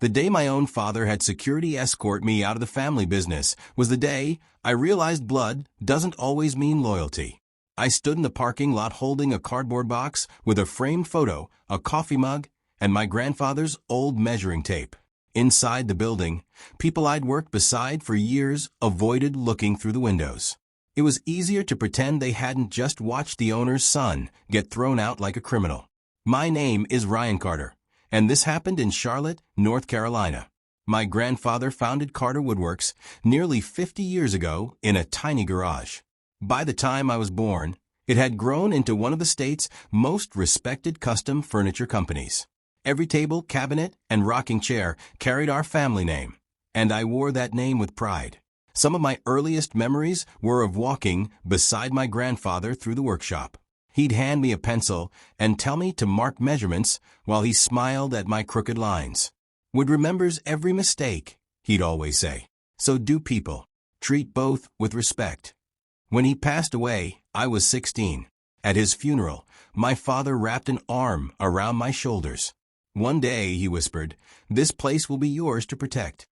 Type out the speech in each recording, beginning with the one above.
The day my own father had security escort me out of the family business was the day I realized blood doesn't always mean loyalty. I stood in the parking lot holding a cardboard box with a framed photo, a coffee mug, and my grandfather's old measuring tape. Inside the building, people I'd worked beside for years avoided looking through the windows. It was easier to pretend they hadn't just watched the owner's son get thrown out like a criminal. My name is Ryan Carter, and this happened in Charlotte, North Carolina. My grandfather founded Carter Woodworks nearly 50 years ago in a tiny garage. By the time I was born, it had grown into one of the state's most respected custom furniture companies. Every table, cabinet, and rocking chair carried our family name, and I wore that name with pride. Some of my earliest memories were of walking beside my grandfather through the workshop. He'd hand me a pencil and tell me to mark measurements while he smiled at my crooked lines. Wood remembers every mistake, he'd always say. So do people. Treat both with respect. When he passed away, I was 16. At his funeral, my father wrapped an arm around my shoulders. One day, he whispered, this place will be yours to protect.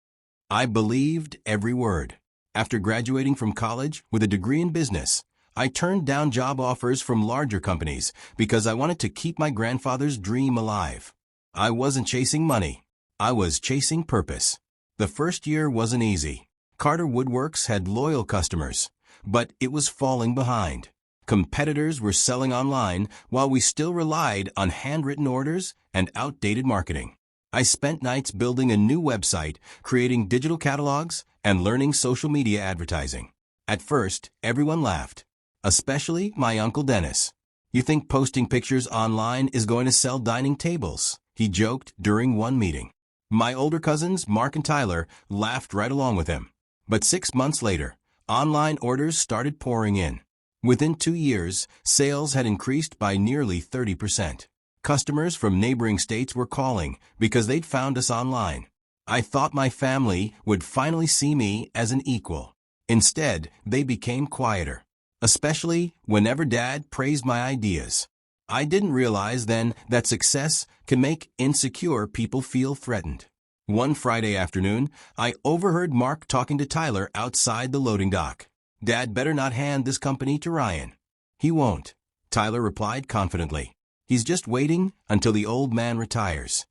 I believed every word. After graduating from college with a degree in business, I turned down job offers from larger companies because I wanted to keep my grandfather's dream alive. I wasn't chasing money. I was chasing purpose. The first year wasn't easy. Carter Woodworks had loyal customers, but it was falling behind. Competitors were selling online while we still relied on handwritten orders and outdated marketing. I spent nights building a new website, creating digital catalogs, and learning social media advertising. At first, everyone laughed, especially my Uncle Dennis. You think posting pictures online is going to sell dining tables, he joked during one meeting. My older cousins, Mark and Tyler, laughed right along with him. But 6 months later, online orders started pouring in. Within 2 years, sales had increased by nearly 30%. Customers from neighboring states were calling because they'd found us online. I thought my family would finally see me as an equal. Instead, they became quieter, especially whenever Dad praised my ideas. I didn't realize then that success can make insecure people feel threatened. One Friday afternoon, I overheard Mark talking to Tyler outside the loading dock. Dad better not hand this company to Ryan. He won't, Tyler replied confidently. He's just waiting until the old man retires.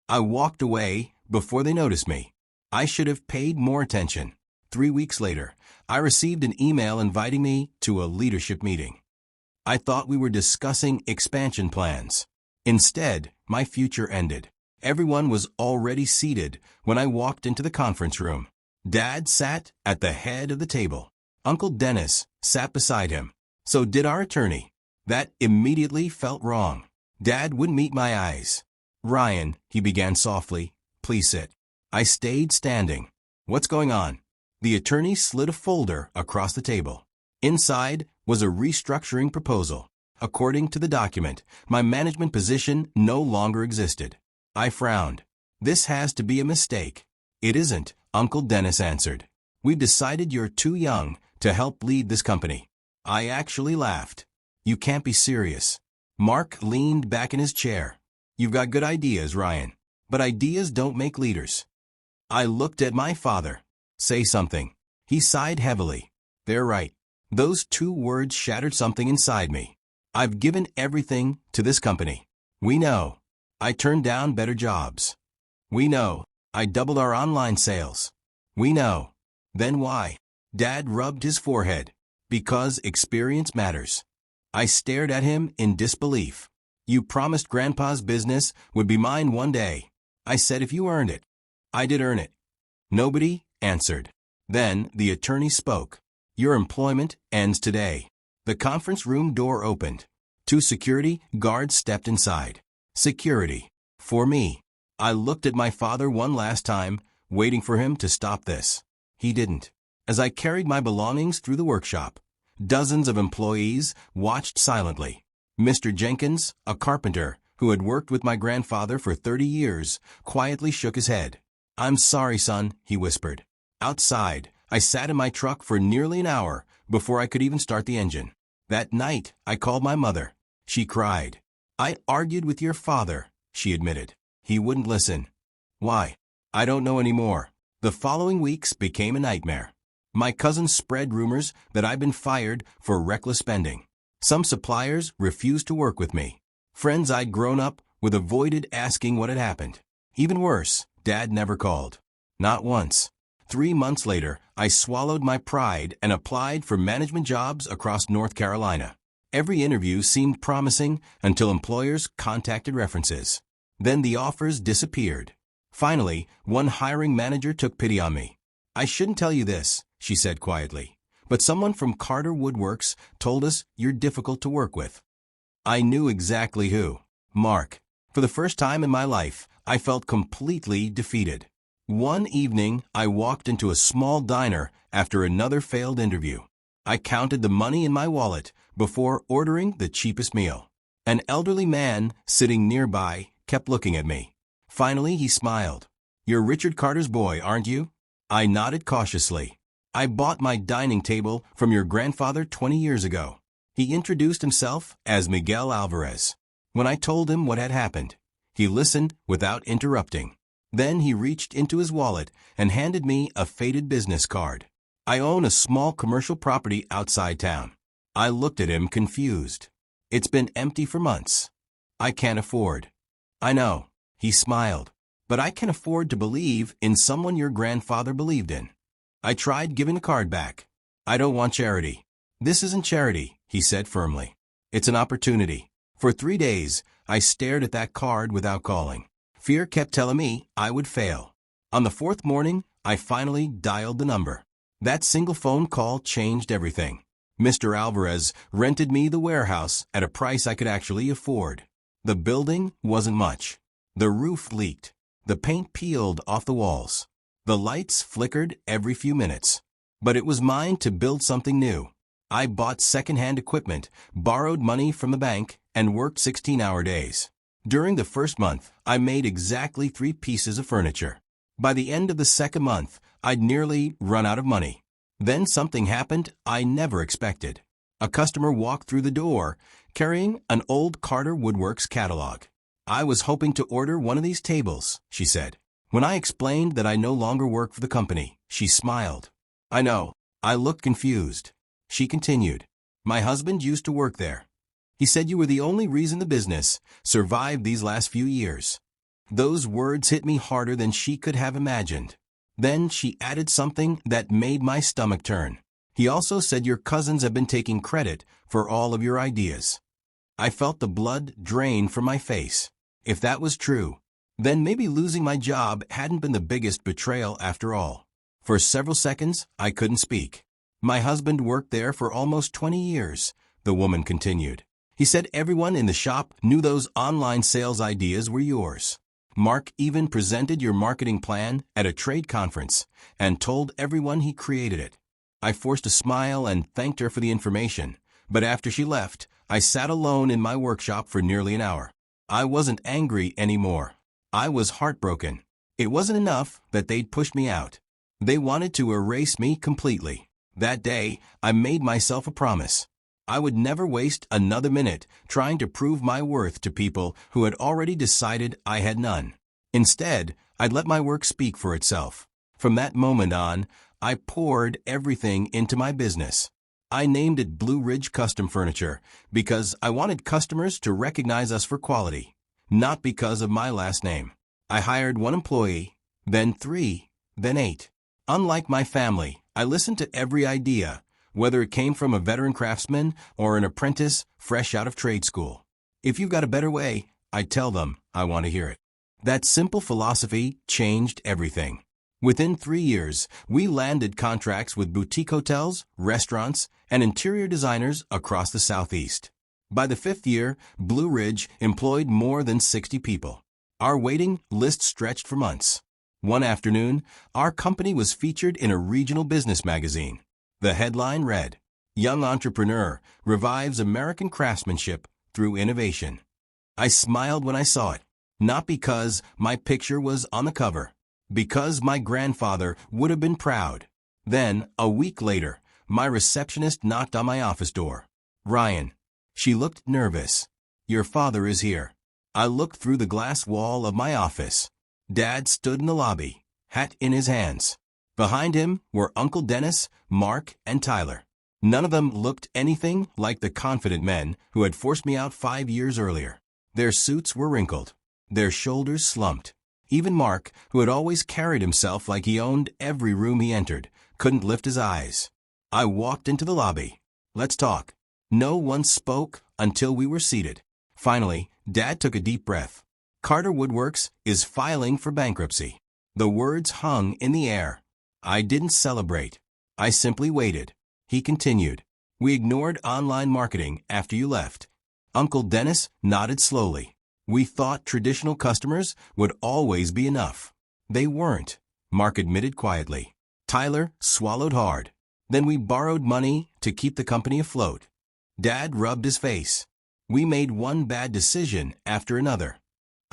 I walked away before they noticed me. I should have paid more attention. 3 weeks later, I received an email inviting me to a leadership meeting. I thought we were discussing expansion plans. Instead, my future ended. Everyone was already seated when I walked into the conference room. Dad sat at the head of the table. Uncle Dennis sat beside him. So did our attorney. That immediately felt wrong. Dad wouldn't meet my eyes. Ryan, he began softly, please sit. I stayed standing. What's going on? The attorney slid a folder across the table. Inside was a restructuring proposal. According to the document, my management position no longer existed. I frowned. This has to be a mistake. It isn't, Uncle Dennis answered. We've decided you're too young to help lead this company. I actually laughed. You can't be serious. Mark leaned back in his chair. You've got good ideas, Ryan, but ideas don't make leaders. I looked at my father. Say something. He sighed heavily. They're right. Those 2 words shattered something inside me. I've given everything to this company. We know. I turned down better jobs. We know. I doubled our online sales. We know. Then why? Dad rubbed his forehead. Because experience matters. I stared at him in disbelief. You promised Grandpa's business would be mine one day. I said if you earned it. I did earn it. Nobody answered. Then the attorney spoke. Your employment ends today. The conference room door opened. 2 security guards stepped inside. Security. For me. I looked at my father one last time, waiting for him to stop this. He didn't. As I carried my belongings through the workshop, dozens of employees watched silently. Mr. Jenkins, a carpenter who had worked with my grandfather for 30 years, quietly shook his head. I'm sorry, son, he whispered. Outside, I sat in my truck for nearly an hour before I could even start the engine. That night, I called my mother. She cried. I argued with your father, she admitted. He wouldn't listen. Why? I don't know anymore. The following weeks became a nightmare. My cousins spread rumors that I'd been fired for reckless spending. Some suppliers refused to work with me. Friends I'd grown up with avoided asking what had happened. Even worse, Dad never called. Not once. 3 months later, I swallowed my pride and applied for management jobs across North Carolina. Every interview seemed promising until employers contacted references. Then the offers disappeared. Finally, one hiring manager took pity on me. "I shouldn't tell you this," she said quietly, "but someone from Carter Woodworks told us you're difficult to work with." I knew exactly who. Mark. For the first time in my life, I felt completely defeated. One evening, I walked into a small diner after another failed interview. I counted the money in my wallet before ordering the cheapest meal. An elderly man sitting nearby kept looking at me. Finally, he smiled. "You're Richard Carter's boy, aren't you?" I nodded cautiously. "I bought my dining table from your grandfather 20 years ago." He introduced himself as Miguel Alvarez. When I told him what had happened, he listened without interrupting. Then he reached into his wallet and handed me a faded business card. "I own a small commercial property outside town." I looked at him confused. "It's been empty for months." "I can't afford." "I know." He smiled. "But I can afford to believe in someone your grandfather believed in." I tried giving the card back. "I don't want charity." "This isn't charity," he said firmly. "It's an opportunity." For 3 days, I stared at that card without calling. Fear kept telling me I would fail. On the 4th morning, I finally dialed the number. That single phone call changed everything. Mr. Alvarez rented me the warehouse at a price I could actually afford. The building wasn't much. The roof leaked. The paint peeled off the walls. The lights flickered every few minutes. But it was mine to build something new. I bought second-hand equipment, borrowed money from the bank, and worked 16-hour days. During the first month, I made exactly 3 pieces of furniture. By the end of the second month, I'd nearly run out of money. Then something happened I never expected. A customer walked through the door, carrying an old Carter Woodworks catalog. "I was hoping to order one of these tables," she said. When I explained that I no longer work for the company, she smiled. "I know." I looked confused. She continued, "My husband used to work there. He said you were the only reason the business survived these last few years." Those words hit me harder than she could have imagined. Then she added something that made my stomach turn. "He also said your cousins have been taking credit for all of your ideas." I felt the blood drain from my face. If that was true, then maybe losing my job hadn't been the biggest betrayal after all. For several seconds, I couldn't speak. "My husband worked there for almost 20 years, the woman continued. "He said everyone in the shop knew those online sales ideas were yours. Mark even presented your marketing plan at a trade conference and told everyone he created it." I forced a smile and thanked her for the information, but after she left, I sat alone in my workshop for nearly an hour. I wasn't angry anymore. I was heartbroken. It wasn't enough that they'd pushed me out. They wanted to erase me completely. That day, I made myself a promise. I would never waste another minute trying to prove my worth to people who had already decided I had none. Instead, I'd let my work speak for itself. From that moment on, I poured everything into my business. I named it Blue Ridge Custom Furniture because I wanted customers to recognize us for quality, not because of my last name. I hired 1 employee, then 3, then 8. Unlike my family, I listened to every idea, whether it came from a veteran craftsman or an apprentice fresh out of trade school. If you've got a better way, I tell them I want to hear it. That simple philosophy changed everything. Within 3 years, we landed contracts with boutique hotels, restaurants, and interior designers across the Southeast. By the 5th year, Blue Ridge employed more than 60 people. Our waiting list stretched for months. One afternoon, our company was featured in a regional business magazine. The headline read, "Young Entrepreneur Revives American Craftsmanship Through Innovation." I smiled when I saw it, not because my picture was on the cover, because my grandfather would have been proud. Then, a week later, my receptionist knocked on my office door. "Ryan." She looked nervous. "Your father is here." I looked through the glass wall of my office. Dad stood in the lobby, hat in his hands. Behind him were Uncle Dennis, Mark, and Tyler. None of them looked anything like the confident men who had forced me out 5 years earlier. Their suits were wrinkled. Their shoulders slumped. Even Mark, who had always carried himself like he owned every room he entered, couldn't lift his eyes. I walked into the lobby. "Let's talk." No one spoke until we were seated. Finally, Dad took a deep breath. "Carter Woodworks is filing for bankruptcy." The words hung in the air. I didn't celebrate. I simply waited. He continued. "We ignored online marketing after you left." Uncle Dennis nodded slowly. "We thought traditional customers would always be enough." "They weren't," Mark admitted quietly. Tyler swallowed hard. "Then we borrowed money to keep the company afloat." Dad rubbed his face. "We made one bad decision after another."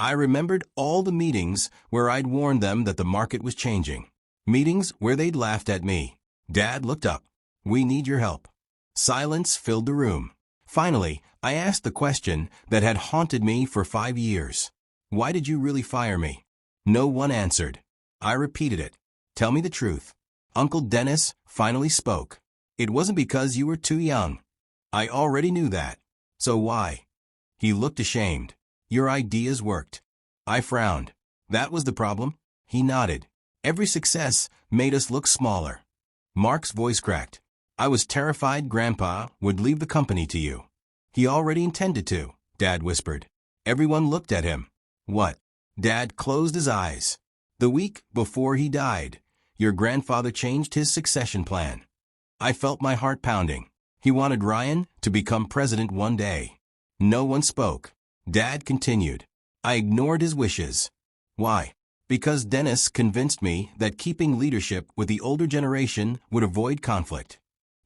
I remembered all the meetings where I'd warned them that the market was changing. Meetings where they'd laughed at me. Dad looked up. "We need your help." Silence filled the room. Finally, I asked the question that had haunted me for 5 years. "Why did you really fire me?" No one answered. I repeated it. "Tell me the truth." Uncle Dennis finally spoke. "It wasn't because you were too young." I already knew that. "So why?" He looked ashamed. "Your ideas worked." I frowned. "That was the problem?" He nodded. "Every success made us look smaller." Mark's voice cracked. "I was terrified Grandpa would leave the company to you." "He already intended to," Dad whispered. Everyone looked at him. "What?" Dad closed his eyes. "The week before he died, your grandfather changed his succession plan." I felt my heart pounding. He wanted Ryan to become president one day. No one spoke. Dad continued. "I ignored his wishes." "Why?" "Because Dennis convinced me that keeping leadership with the older generation would avoid conflict.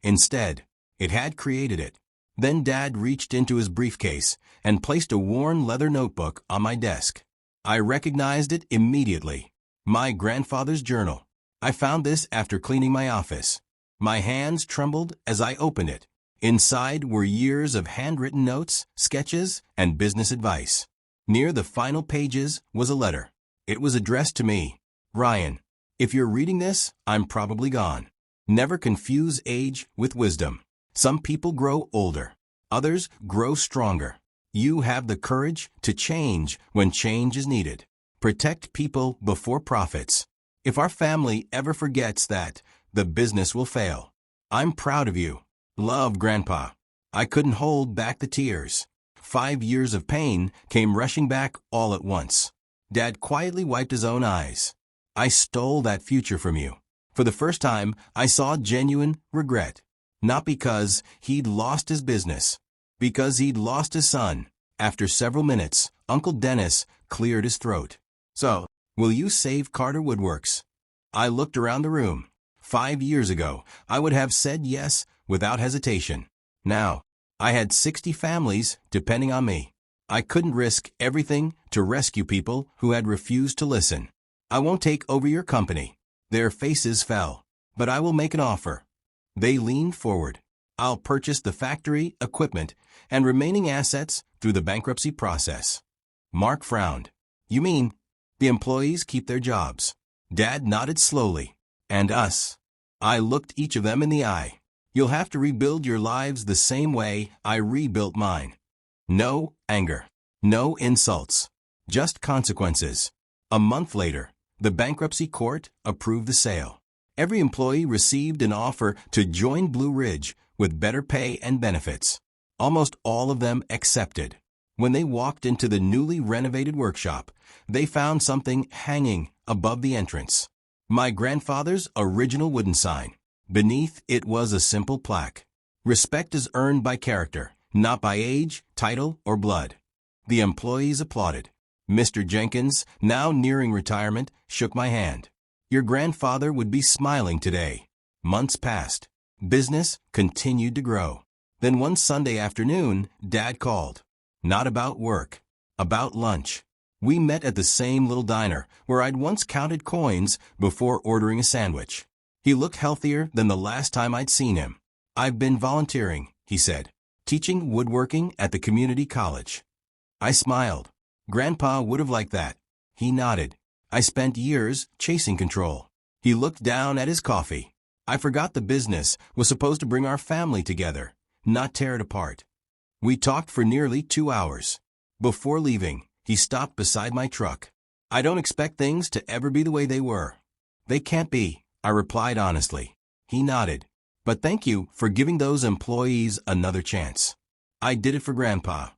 Instead, it had created it." Then Dad reached into his briefcase and placed a worn leather notebook on my desk. I recognized it immediately. My grandfather's journal. I found this after cleaning my office. My hands trembled as I opened it. Inside were years of handwritten notes, sketches, and business advice. Near the final pages was a letter. It was addressed to me. "Ryan, if you're reading this, I'm probably gone. Never confuse age with wisdom. Some people grow older. Others grow stronger. You have the courage to change when change is needed. Protect people before profits. If our family ever forgets that, the business will fail. I'm proud of you. Love, Grandpa." I couldn't hold back the tears. 5 years of pain came rushing back all at once. Dad quietly wiped his own eyes. "I stole that future from you." For the first time, I saw genuine regret. Not because he'd lost his business. Because he'd lost his son. After several minutes, Uncle Dennis cleared his throat. "So, will you save Carter Woodworks?" I looked around the room. 5 years ago, I would have said yes without hesitation. Now, I had 60 families depending on me. I couldn't risk everything to rescue people who had refused to listen. "I won't take over your company." Their faces fell. "But I will make an offer." They leaned forward. "I'll purchase the factory, equipment, and remaining assets through the bankruptcy process." Mark frowned. "You mean the employees keep their jobs?" Dad nodded slowly. "And us." I looked each of them in the eye. "You'll have to rebuild your lives the same way I rebuilt mine." No anger. No insults. Just consequences. A month later, the bankruptcy court approved the sale. Every employee received an offer to join Blue Ridge with better pay and benefits. Almost all of them accepted. When they walked into the newly renovated workshop, they found something hanging above the entrance. My grandfather's original wooden sign. Beneath it was a simple plaque. "Respect is earned by character, not by age, title, or blood." The employees applauded. Mr. Jenkins, now nearing retirement, shook my hand. Your grandfather would be smiling today. Months passed. Business continued to grow. Then one Sunday afternoon, Dad called. Not about work. About lunch. We met at the same little diner where I'd once counted coins before ordering a sandwich. He looked healthier than the last time I'd seen him. "I've been volunteering," he said, "teaching woodworking at the community college." I smiled. Grandpa would have liked that. He nodded. I spent years chasing control. He looked down at his coffee. I forgot the business was supposed to bring our family together, not tear it apart. We talked for nearly 2 hours. Before leaving, he stopped beside my truck. I don't expect things to ever be the way they were. They can't be, I replied honestly. He nodded. But thank you for giving those employees another chance. I did it for Grandpa.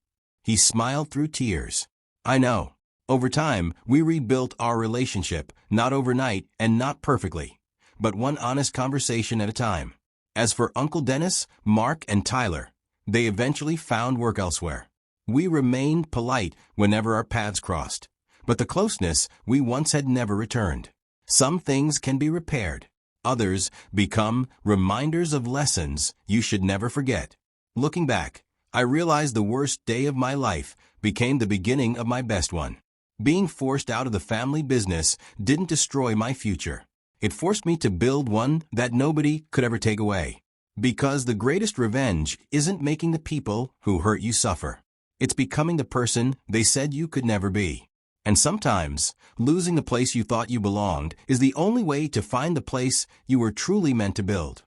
He smiled through tears. I know. Over time, we rebuilt our relationship, not overnight and not perfectly, but one honest conversation at a time. As for Uncle Dennis, Mark, and Tyler, they eventually found work elsewhere. We remained polite whenever our paths crossed, but the closeness we once had never returned. Some things can be repaired. Others become reminders of lessons you should never forget. Looking back, I realized the worst day of my life became the beginning of my best one. Being forced out of the family business didn't destroy my future. It forced me to build one that nobody could ever take away. Because the greatest revenge isn't making the people who hurt you suffer. It's becoming the person they said you could never be. And sometimes, losing the place you thought you belonged is the only way to find the place you were truly meant to build.